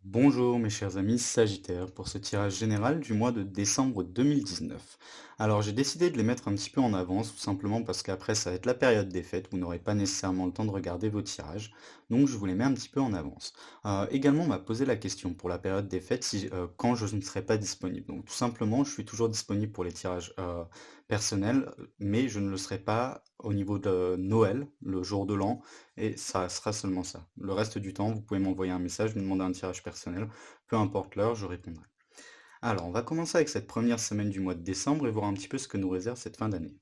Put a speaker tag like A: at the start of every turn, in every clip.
A: Bonjour mes chers amis Sagittaires pour ce tirage général du mois de décembre 2019. Alors j'ai décidé de les mettre un petit peu en avance tout simplement parce qu'après ça va être la période des fêtes, vous n'aurez pas nécessairement le temps de regarder vos tirages, donc je vous les mets un petit peu en avance. Également on m'a posé la question pour la période des fêtes quand je ne serai pas disponible. Donc tout simplement je suis toujours disponible pour les tirages personnels, mais je ne le serai pas au niveau de Noël, le jour de l'an et ça sera seulement ça. Le reste du temps, vous pouvez m'envoyer un message, me demander un tirage personnel, peu importe l'heure, je répondrai. Alors, on va commencer avec cette première semaine du mois de décembre et voir un petit peu ce que nous réserve cette fin d'année.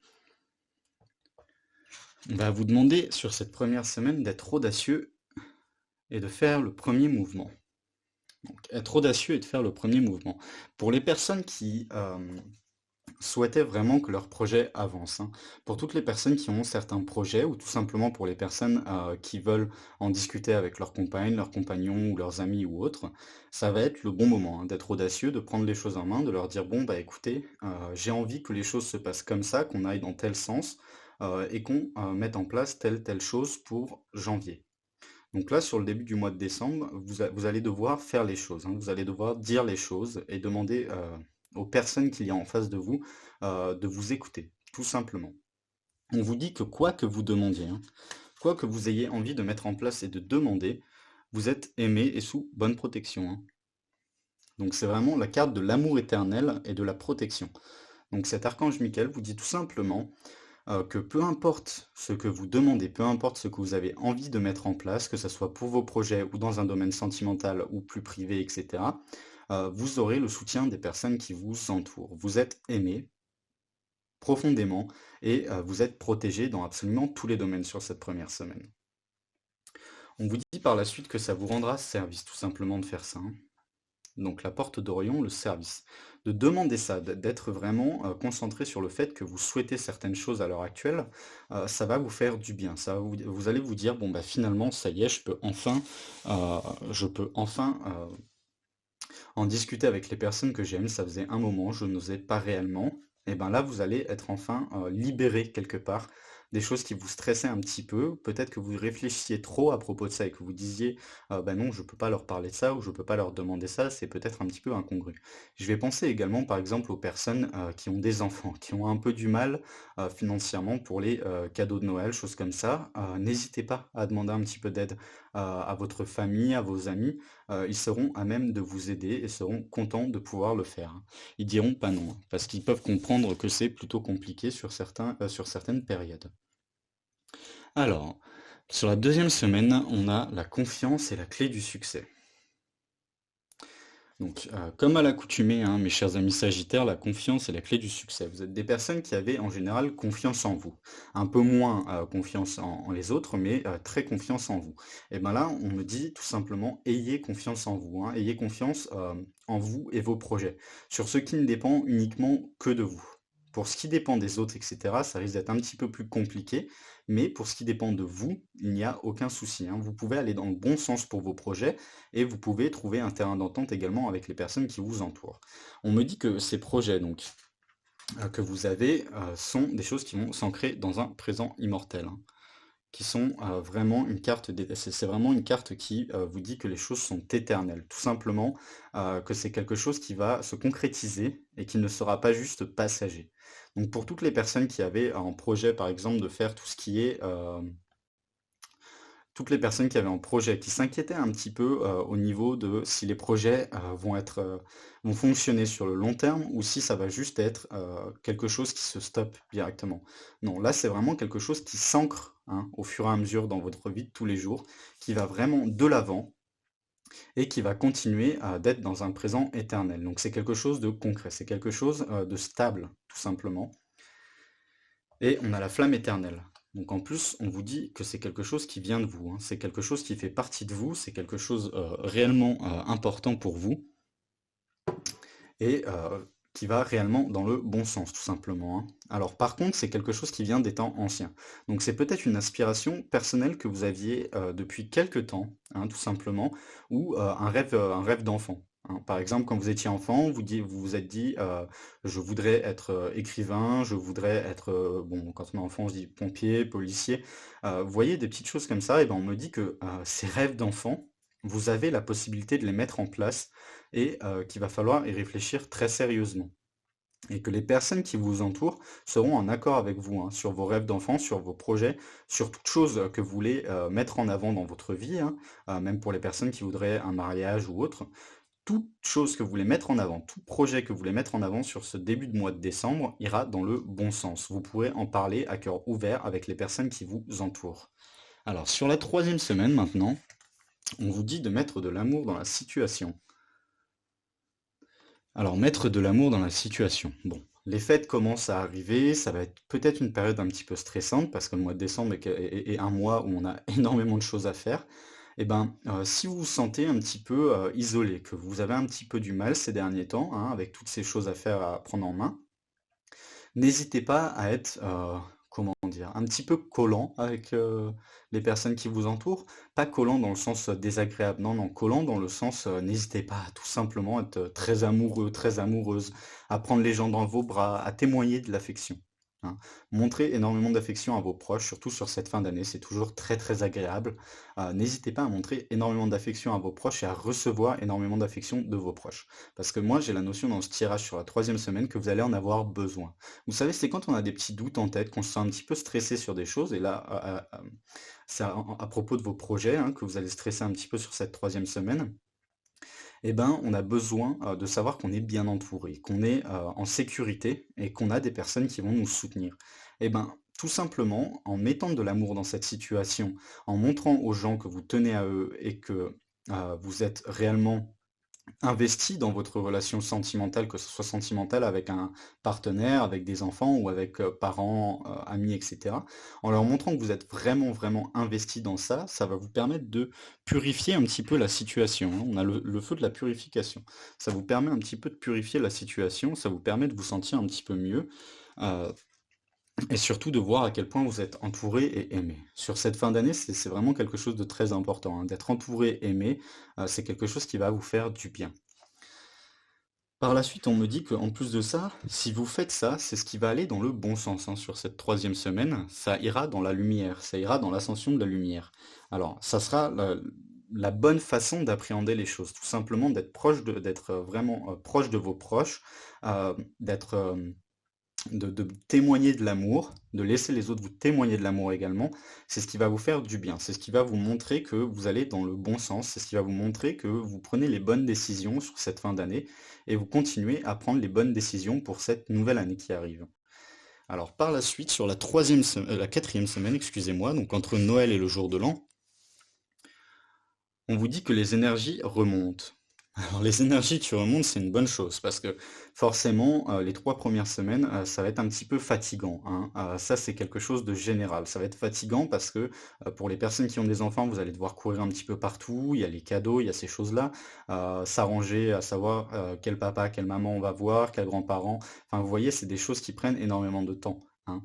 A: On va vous demander sur cette première semaine d'être audacieux et de faire le premier mouvement. Donc, être audacieux et de faire le premier mouvement. Pour les personnes qui souhaitaient vraiment que leur projet avance, hein. Pour toutes les personnes qui ont certains projets ou tout simplement pour les personnes qui veulent en discuter avec leur compagne, leur compagnon ou leurs amis ou autres, ça va être le bon moment, hein, d'être audacieux, de prendre les choses en main, de leur dire bon bah écoutez, j'ai envie que les choses se passent comme ça, qu'on aille dans tel sens et qu'on mette en place telle chose pour janvier. Donc là, sur le début du mois de décembre, vous allez devoir faire les choses, hein. Vous allez devoir dire les choses et demander aux personnes qu'il y a en face de vous de vous écouter, tout simplement. On vous dit que quoi que vous demandiez, hein, quoi que vous ayez envie de mettre en place et de demander, vous êtes aimé et sous bonne protection, hein. Donc c'est vraiment la carte de l'amour éternel et de la protection. Donc cet archange Michael vous dit tout simplement que peu importe ce que vous demandez, peu importe ce que vous avez envie de mettre en place, que ce soit pour vos projets ou dans un domaine sentimental ou plus privé, etc., vous aurez le soutien des personnes qui vous entourent. Vous êtes aimé profondément et vous êtes protégé dans absolument tous les domaines sur cette première semaine. On vous dit par la suite que ça vous rendra service tout simplement de faire ça, hein. Donc la porte d'Orion, le service. De demander ça, d'être vraiment concentré sur le fait que vous souhaitez certaines choses à l'heure actuelle, ça va vous faire du bien. Vous allez vous dire, bon bah finalement, ça y est, euh, je peux enfin en discuter avec les personnes que j'aime. Ça faisait un moment, je n'osais pas réellement. Et ben là, vous allez être enfin libéré quelque part des choses qui vous stressaient un petit peu. Peut-être que vous réfléchissiez trop à propos de ça et que vous disiez, bah non, je peux pas leur parler de ça ou je peux pas leur demander ça. C'est peut-être un petit peu incongru. Je vais penser également, par exemple, aux personnes qui ont des enfants, qui ont un peu du mal financièrement pour les cadeaux de Noël, choses comme ça. N'hésitez pas à demander un petit peu d'aide à votre famille, à vos amis. Ils seront à même de vous aider et seront contents de pouvoir le faire, hein. Ils diront pas non, hein, parce qu'ils peuvent comprendre que c'est plutôt compliqué sur certaines périodes. Alors, sur la deuxième semaine, on a la confiance et la clé du succès. Donc, comme à l'accoutumée, hein, mes chers amis Sagittaires, la confiance est la clé du succès. Vous êtes des personnes qui avaient en général confiance en vous. Un peu moins confiance en les autres, mais très confiance en vous. Et bien là, on me dit tout simplement, ayez confiance en vous, hein, ayez confiance en vous et vos projets, sur ce qui ne dépend uniquement que de vous. Pour ce qui dépend des autres, etc., ça risque d'être un petit peu plus compliqué, mais pour ce qui dépend de vous, il n'y a aucun souci, hein. Vous pouvez aller dans le bon sens pour vos projets et vous pouvez trouver un terrain d'entente également avec les personnes qui vous entourent. On me dit que ces projets donc que vous avez sont des choses qui vont s'ancrer dans un présent immortel, hein, qui sont vraiment une carte, c'est vraiment une carte qui vous dit que les choses sont éternelles, tout simplement que c'est quelque chose qui va se concrétiser et qui ne sera pas juste passager. Donc pour toutes les personnes qui avaient un projet par exemple de faire tout ce qui est toutes les personnes qui avaient un projet, qui s'inquiétaient un petit peu au niveau de si les projets vont fonctionner sur le long terme ou si ça va juste être quelque chose qui se stoppe directement. Non, là c'est vraiment quelque chose qui s'ancre, hein, au fur et à mesure dans votre vie de tous les jours, qui va vraiment de l'avant et qui va continuer d'être dans un présent éternel. Donc c'est quelque chose de concret, c'est quelque chose de stable, tout simplement. Et on a la flamme éternelle. Donc en plus, on vous dit que c'est quelque chose qui vient de vous, hein. C'est quelque chose qui fait partie de vous, c'est quelque chose réellement important pour vous et qui va réellement dans le bon sens, tout simplement, hein. Alors par contre, c'est quelque chose qui vient des temps anciens. Donc c'est peut-être une aspiration personnelle que vous aviez depuis quelque temps, hein, tout simplement, ou un rêve d'enfant, hein. Par exemple, quand vous étiez enfant, vous vous êtes dit, je voudrais être écrivain, je voudrais être, bon, quand on est enfant, on se dit pompier, policier. Vous voyez des petites choses comme ça, et ben on me dit que ces rêves d'enfant, vous avez la possibilité de les mettre en place et qu'il va falloir y réfléchir très sérieusement. Et que les personnes qui vous entourent seront en accord avec vous, hein, sur vos rêves d'enfant, sur vos projets, sur toute chose que vous voulez mettre en avant dans votre vie, hein, même pour les personnes qui voudraient un mariage ou autre. Toute chose que vous voulez mettre en avant, tout projet que vous voulez mettre en avant sur ce début de mois de décembre ira dans le bon sens. Vous pourrez en parler à cœur ouvert avec les personnes qui vous entourent. Alors, sur la troisième semaine maintenant, on vous dit de mettre de l'amour dans la situation. Alors, mettre de l'amour dans la situation. Bon, les fêtes commencent à arriver, ça va être peut-être une période un petit peu stressante parce que le mois de décembre est un mois où on a énormément de choses à faire. Et ben, si vous vous sentez un petit peu isolé, que vous avez un petit peu du mal ces derniers temps, hein, avec toutes ces choses à faire, à prendre en main, n'hésitez pas à être, comment dire? Un petit peu collant avec, les personnes qui vous entourent. Pas collant dans le sens, désagréable, non, non, collant dans le sens, n'hésitez pas à tout simplement être, très amoureux, très amoureuse, à prendre les gens dans vos bras, à témoigner de l'affection, hein. Montrez énormément d'affection à vos proches, surtout sur cette fin d'année, c'est toujours très, très agréable. N'hésitez pas à montrer énormément d'affection à vos proches et à recevoir énormément d'affection de vos proches. Parce que moi, j'ai la notion dans ce tirage sur la troisième semaine que vous allez en avoir besoin. Vous savez, c'est quand on a des petits doutes en tête, qu'on se sent un petit peu stressé sur des choses, et là, c'est à propos de vos projets, hein, que vous allez stresser un petit peu sur cette troisième semaine, eh ben, on a besoin de savoir qu'on est bien entouré, qu'on est en sécurité et qu'on a des personnes qui vont nous soutenir. Eh ben, tout simplement, en mettant de l'amour dans cette situation, en montrant aux gens que vous tenez à eux et que vous êtes réellement investi dans votre relation sentimentale, que ce soit sentimentale avec un partenaire, avec des enfants ou avec parents, amis, etc. En leur montrant que vous êtes vraiment, vraiment investi dans ça, ça va vous permettre de purifier un petit peu la situation, hein. On a le feu de la purification. Ça vous permet un petit peu de purifier la situation, ça vous permet de vous sentir un petit peu mieux. euh, et surtout de voir à quel point vous êtes entouré et aimé. Sur cette fin d'année, c'est vraiment quelque chose de très important, hein. D'être entouré, aimé, c'est quelque chose qui va vous faire du bien. Par la suite, on me dit qu'en plus de ça, si vous faites ça, c'est ce qui va aller dans le bon sens, hein, sur cette troisième semaine. Ça ira dans la lumière, ça ira dans l'ascension de la lumière. Alors, ça sera la bonne façon d'appréhender les choses, tout simplement d'être vraiment proche de vos proches, d'être de témoigner de l'amour, de laisser les autres vous témoigner de l'amour également, c'est ce qui va vous faire du bien. C'est ce qui va vous montrer que vous allez dans le bon sens. C'est ce qui va vous montrer que vous prenez les bonnes décisions sur cette fin d'année et vous continuez à prendre les bonnes décisions pour cette nouvelle année qui arrive. Alors par la suite, sur la quatrième semaine, excusez-moi, donc entre Noël et le jour de l'an, on vous dit que les énergies remontent. Alors les énergies qui remontent, c'est une bonne chose parce que forcément, les 3 premières semaines, ça va être un petit peu fatigant, hein. Ça, c'est quelque chose de général. Ça va être fatigant parce que, pour les personnes qui ont des enfants, vous allez devoir courir un petit peu partout. Il y a les cadeaux, il y a ces choses-là. S'arranger à savoir, quel papa, quelle maman on va voir, quels grands-parents. Enfin, vous voyez, c'est des choses qui prennent énormément de temps, hein.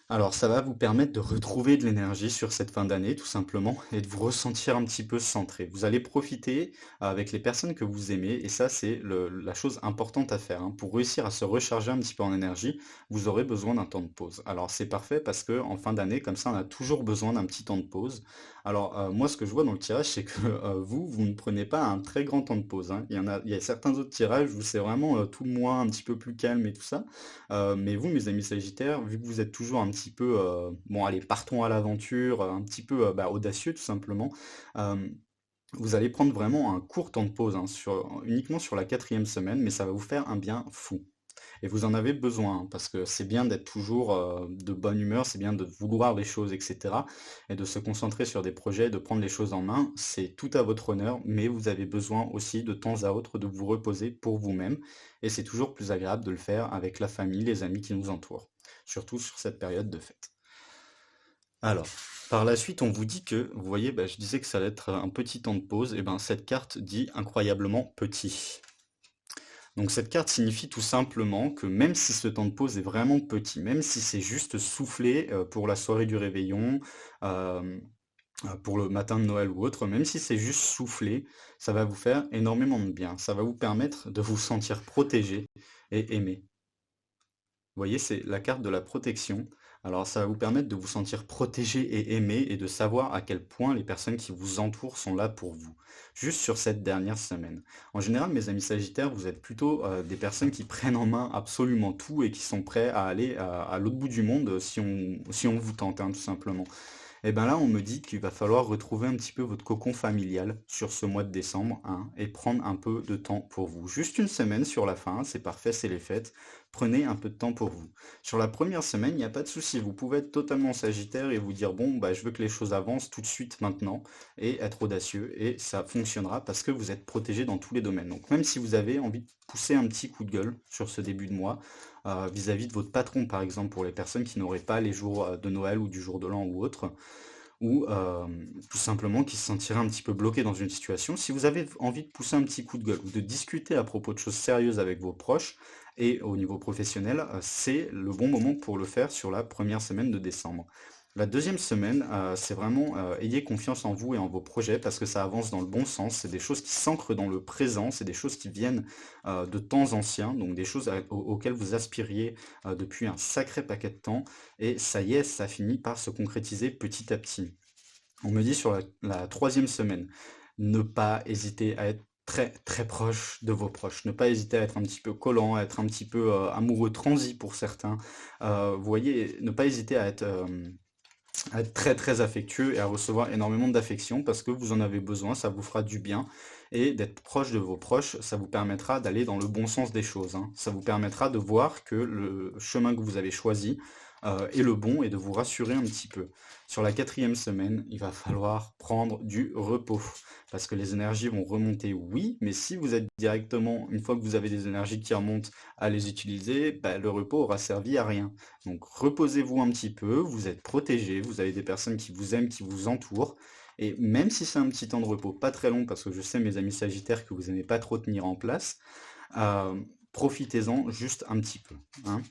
A: Alors ça va vous permettre de retrouver de l'énergie sur cette fin d'année tout simplement et de vous ressentir un petit peu centré. Vous allez profiter avec les personnes que vous aimez et ça c'est la chose importante à faire, hein. Pour réussir à se recharger un petit peu en énergie, vous aurez besoin d'un temps de pause. Alors c'est parfait parce que en fin d'année comme ça on a toujours besoin d'un petit temps de pause. Alors moi ce que je vois dans le tirage c'est que vous ne prenez pas un très grand temps de pause, hein. Il y a certains autres tirages où c'est vraiment tout le mois un petit peu plus calme et tout ça. Mais vous, mes amis sagittaires, vu que vous êtes toujours un petit peu, bon allez, partons à l'aventure, un petit peu bah, audacieux tout simplement, euh, vous allez prendre vraiment un court temps de pause, hein, uniquement sur la quatrième semaine, mais ça va vous faire un bien fou. Et vous en avez besoin, hein, parce que c'est bien d'être toujours de bonne humeur, c'est bien de vouloir les choses, etc. Et de se concentrer sur des projets, de prendre les choses en main, c'est tout à votre honneur, mais vous avez besoin aussi de temps à autre de vous reposer pour vous-même. Et c'est toujours plus agréable de le faire avec la famille, les amis qui nous entourent, surtout sur cette période de fête. Alors, par la suite, on vous dit que, vous voyez, bah, je disais que ça allait être un petit temps de pause, et ben cette carte dit incroyablement petit. Donc cette carte signifie tout simplement que même si ce temps de pause est vraiment petit, même si c'est juste souffler pour la soirée du réveillon, euh, pour le matin de Noël ou autre, même si c'est juste souffler, ça va vous faire énormément de bien. Ça va vous permettre de vous sentir protégé et aimé. Vous voyez, c'est la carte de la protection. Alors ça va vous permettre de vous sentir protégé et aimé et de savoir à quel point les personnes qui vous entourent sont là pour vous. Juste sur cette dernière semaine. En général, mes amis Sagittaires, vous êtes plutôt des personnes qui prennent en main absolument tout et qui sont prêts à aller à l'autre bout du monde si on vous tente, hein, tout simplement. Et ben là, on me dit qu'il va falloir retrouver un petit peu votre cocon familial sur ce mois de décembre, hein, et prendre un peu de temps pour vous. Juste une semaine sur la fin, c'est parfait, c'est les fêtes. Prenez un peu de temps pour vous. Sur la première semaine, il n'y a pas de souci. Vous pouvez être totalement sagittaire et vous dire, bon, bah, je veux que les choses avancent tout de suite maintenant et être audacieux. Et ça fonctionnera parce que vous êtes protégé dans tous les domaines. Donc même si vous avez envie de pousser un petit coup de gueule sur ce début de mois, vis-à-vis de votre patron, par exemple, pour les personnes qui n'auraient pas les jours de Noël ou du jour de l'an ou autre, ou tout simplement qui se sentiraient un petit peu bloqués dans une situation. Si vous avez envie de pousser un petit coup de gueule ou de discuter à propos de choses sérieuses avec vos proches et au niveau professionnel, c'est le bon moment pour le faire sur la première semaine de décembre. La deuxième semaine, c'est vraiment ayez confiance en vous et en vos projets parce que ça avance dans le bon sens. C'est des choses qui s'ancrent dans le présent, c'est des choses qui viennent de temps anciens, donc des choses auxquelles vous aspiriez depuis un sacré paquet de temps. Et ça y est, ça finit par se concrétiser petit à petit. On me dit sur la troisième semaine, ne pas hésiter à être très très proche de vos proches, ne pas hésiter à être un petit peu collant, à être un petit peu amoureux transi pour certains. Vous voyez, ne pas hésiter à être très très affectueux et à recevoir énormément d'affection parce que vous en avez besoin, ça vous fera du bien. Et d'être proche de vos proches, ça vous permettra d'aller dans le bon sens des choses, hein. Ça vous permettra de voir que le chemin que vous avez choisi est le bon et de vous rassurer un petit peu. Sur la quatrième semaine, il va falloir prendre du repos parce que les énergies vont remonter, oui, mais si vous êtes directement, une fois que vous avez des énergies qui remontent, à les utiliser, bah, le repos aura servi à rien. Donc reposez-vous un petit peu, vous êtes protégé, vous avez des personnes qui vous aiment, qui vous entourent, et même si c'est un petit temps de repos, pas très long, parce que je sais, mes amis Sagittaires, que vous n'aimez pas trop tenir en place, euh, profitez-en juste un petit peu, hein.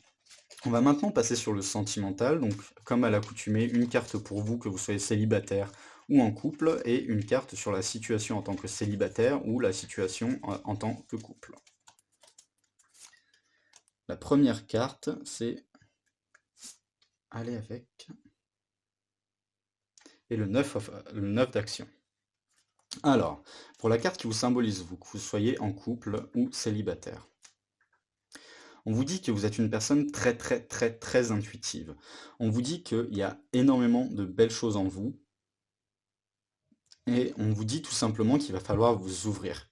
A: On va maintenant passer sur le sentimental, donc comme à l'accoutumée, une carte pour vous, que vous soyez célibataire ou en couple, et une carte sur la situation en tant que célibataire ou la situation en tant que couple. La première carte, c'est aller avec, et le 9 d'action. Alors, pour la carte qui vous symbolise, vous, que vous soyez en couple ou célibataire, on vous dit que vous êtes une personne très très très très intuitive. On vous dit qu'il y a énormément de belles choses en vous et on vous dit tout simplement qu'il va falloir vous ouvrir.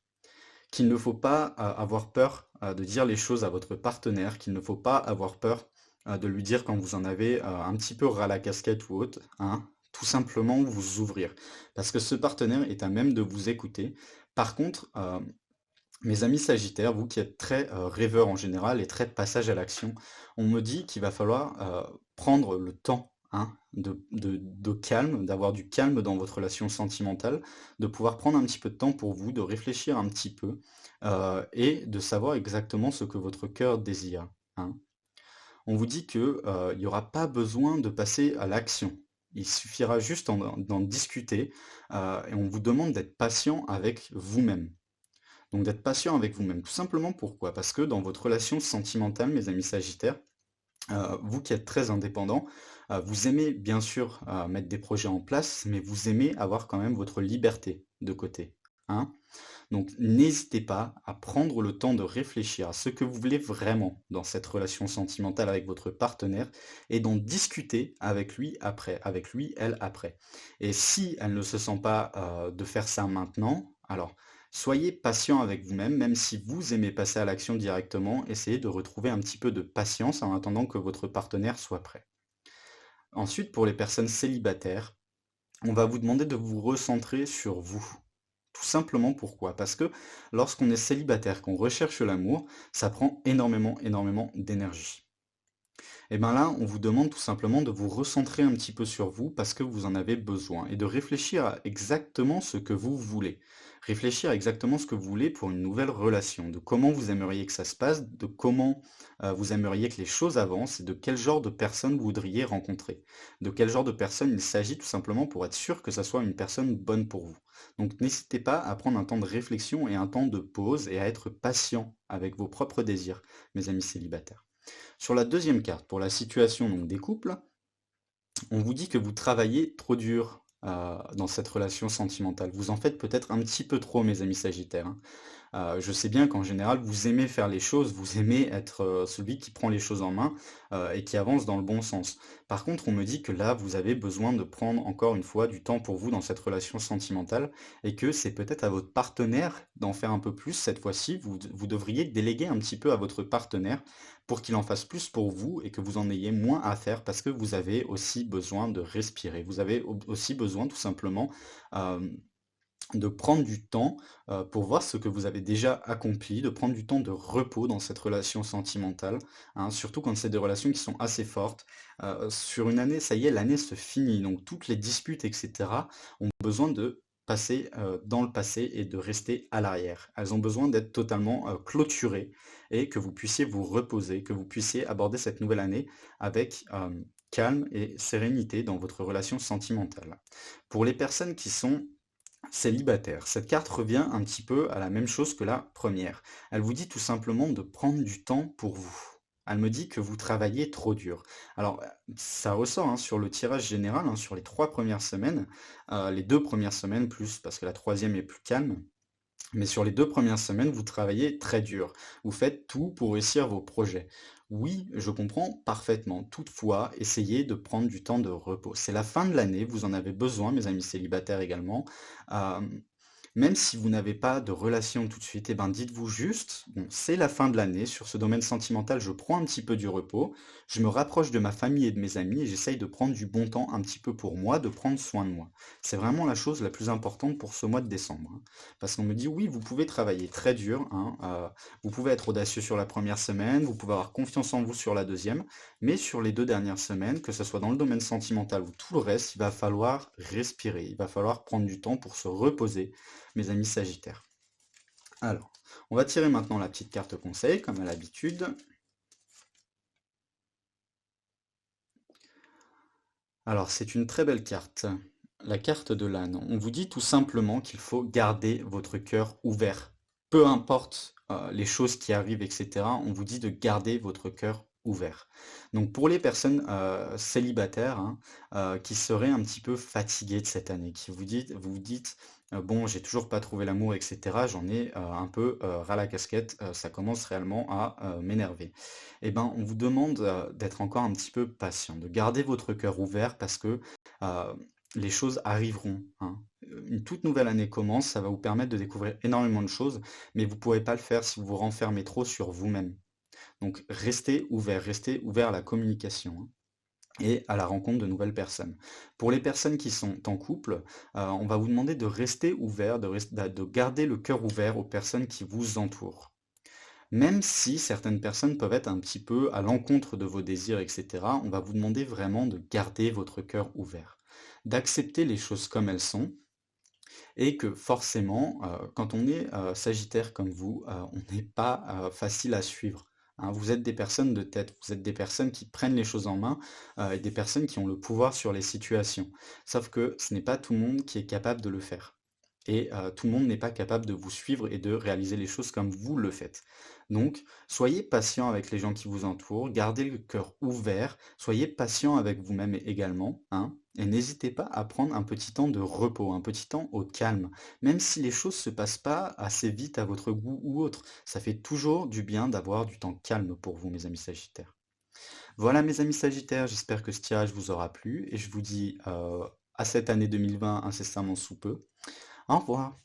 A: Qu'il ne faut pas avoir peur de dire les choses à votre partenaire, qu'il ne faut pas avoir peur de lui dire quand vous en avez un petit peu ras la casquette ou autre, hein, tout simplement vous ouvrir. Parce que ce partenaire est à même de vous écouter. Par contre, mes amis Sagittaires, vous qui êtes très rêveurs en général et très de passage à l'action, on me dit qu'il va falloir prendre le temps, hein, de calme, d'avoir du calme dans votre relation sentimentale, de pouvoir prendre un petit peu de temps pour vous, de réfléchir un petit peu et de savoir exactement ce que votre cœur désire, hein. On vous dit que il n'y aura pas besoin de passer à l'action. Il suffira juste d'en discuter et on vous demande d'être patient avec vous-même. Donc d'être patient avec vous-même. Tout simplement pourquoi? Parce que dans votre relation sentimentale, mes amis Sagittaires, vous qui êtes très indépendant, vous aimez bien sûr mettre des projets en place, mais vous aimez avoir quand même votre liberté de côté, hein. Donc n'hésitez pas à prendre le temps de réfléchir à ce que vous voulez vraiment dans cette relation sentimentale avec votre partenaire et d'en discuter avec lui après, avec lui, elle après. Et si elle ne se sent pas de faire ça maintenant, alors soyez patient avec vous-même, même si vous aimez passer à l'action directement, essayez de retrouver un petit peu de patience en attendant que votre partenaire soit prêt. Ensuite, pour les personnes célibataires, on va vous demander de vous recentrer sur vous. Tout simplement pourquoi? Parce que lorsqu'on est célibataire, qu'on recherche l'amour, ça prend énormément, énormément d'énergie. Et bien là, on vous demande tout simplement de vous recentrer un petit peu sur vous parce que vous en avez besoin et de réfléchir à exactement ce que vous voulez. Réfléchir à exactement ce que vous voulez pour une nouvelle relation, de comment vous aimeriez que ça se passe, de comment vous aimeriez que les choses avancent et de quel genre de personne vous voudriez rencontrer. De quel genre de personne il s'agit tout simplement pour être sûr que ça soit une personne bonne pour vous. Donc n'hésitez pas à prendre un temps de réflexion et un temps de pause et à être patient avec vos propres désirs, mes amis célibataires. Sur la deuxième carte, pour la situation donc des couples, On vous dit que vous travaillez trop dur dans cette relation sentimentale. Vous en faites peut-être un petit peu trop, mes amis Sagittaires, hein. Je sais bien qu'en général, vous aimez faire les choses, vous aimez être, celui qui prend les choses en main, et qui avance dans le bon sens. Par contre, on me dit que là, vous avez besoin de prendre encore une fois du temps pour vous dans cette relation sentimentale et que c'est peut-être à votre partenaire d'en faire un peu plus cette fois-ci. Vous devriez déléguer un petit peu à votre partenaire pour qu'il en fasse plus pour vous et que vous en ayez moins à faire parce que vous avez aussi besoin de respirer. Vous avez aussi besoin tout simplement, hem de prendre du temps, pour voir ce que vous avez déjà accompli, de prendre du temps de repos dans cette relation sentimentale, hein, surtout quand c'est des relations qui sont assez fortes. Sur une année, ça y est, l'année se finit, donc toutes les disputes et cetera ont besoin de passer, dans le passé et de rester à l'arrière. Elles ont besoin d'être totalement, clôturées et que vous puissiez vous reposer, que vous puissiez aborder cette nouvelle année avec, calme et sérénité dans votre relation sentimentale. Pour les personnes qui sont célibataire. Cette carte revient un petit peu à la même chose que la première. Elle vous dit tout simplement de prendre du temps pour vous. Elle me dit que vous travaillez trop dur. Alors, ça ressort hein, sur le tirage général, hein, sur les 3 premières semaines, les 2 premières semaines plus, parce que la troisième est plus calme. Mais sur les 2 premières semaines, vous travaillez très dur. Vous faites tout pour réussir vos projets. Oui, je comprends parfaitement. Toutefois, essayez de prendre du temps de repos. C'est la fin de l'année, vous en avez besoin, mes amis célibataires également. Hem, Même si vous n'avez pas de relation tout de suite, eh ben, dites-vous juste: «Bon, c'est la fin de l'année, sur ce domaine sentimental, je prends un petit peu du repos, je me rapproche de ma famille et de mes amis et j'essaye de prendre du bon temps un petit peu pour moi, de prendre soin de moi». C'est vraiment la chose la plus importante pour ce mois de décembre, hein. Parce qu'on me dit: «Oui, vous pouvez travailler très dur, hein, vous pouvez être audacieux sur la première semaine, vous pouvez avoir confiance en vous sur la deuxième, mais sur les 2 dernières semaines, que ce soit dans le domaine sentimental ou tout le reste, il va falloir respirer, il va falloir prendre du temps pour se reposer, mes amis Sagittaires». Alors, on va tirer maintenant la petite carte conseil, comme à l'habitude. Alors, c'est une très belle carte, la carte de l'âne. On vous dit tout simplement qu'il faut garder votre cœur ouvert. Peu importe les choses qui arrivent, etc., on vous dit de garder votre cœur ouvert. Donc pour les personnes célibataires hein, qui seraient un petit peu fatiguées de cette année, qui vous dites bon, j'ai toujours pas trouvé l'amour, etc., j'en ai un peu ras la casquette, ça commence réellement à m'énerver. Eh ben, on vous demande, d'être encore un petit peu patient, de garder votre cœur ouvert parce que, heu, les choses arriveront, hein. Une toute nouvelle année commence, ça va vous permettre de découvrir énormément de choses, mais vous ne pourrez pas le faire si vous vous renfermez trop sur vous-même. Donc restez ouvert à la communication, hein, et à la rencontre de nouvelles personnes. Pour les personnes qui sont en couple, on va vous demander de rester ouvert, de garder le cœur ouvert aux personnes qui vous entourent. Même si certaines personnes peuvent être un petit peu à l'encontre de vos désirs, etc., on va vous demander vraiment de garder votre cœur ouvert, d'accepter les choses comme elles sont, et que forcément, quand on est sagittaire comme vous, on n'est pas facile à suivre, hein. Vous êtes des personnes de tête, vous êtes des personnes qui prennent les choses en main, et des personnes qui ont le pouvoir sur les situations. Sauf que ce n'est pas tout le monde qui est capable de le faire. Et tout le monde n'est pas capable de vous suivre et de réaliser les choses comme vous le faites. Donc, soyez patient avec les gens qui vous entourent, gardez le cœur ouvert, soyez patient avec vous-même également, hein, et n'hésitez pas à prendre un petit temps de repos, un petit temps au calme. Même si les choses se passent pas assez vite à votre goût ou autre, ça fait toujours du bien d'avoir du temps calme pour vous, mes amis Sagittaires. Voilà, mes amis Sagittaires, j'espère que ce tirage vous aura plu et je vous dis à cette année 2020 incessamment sous peu. Au revoir.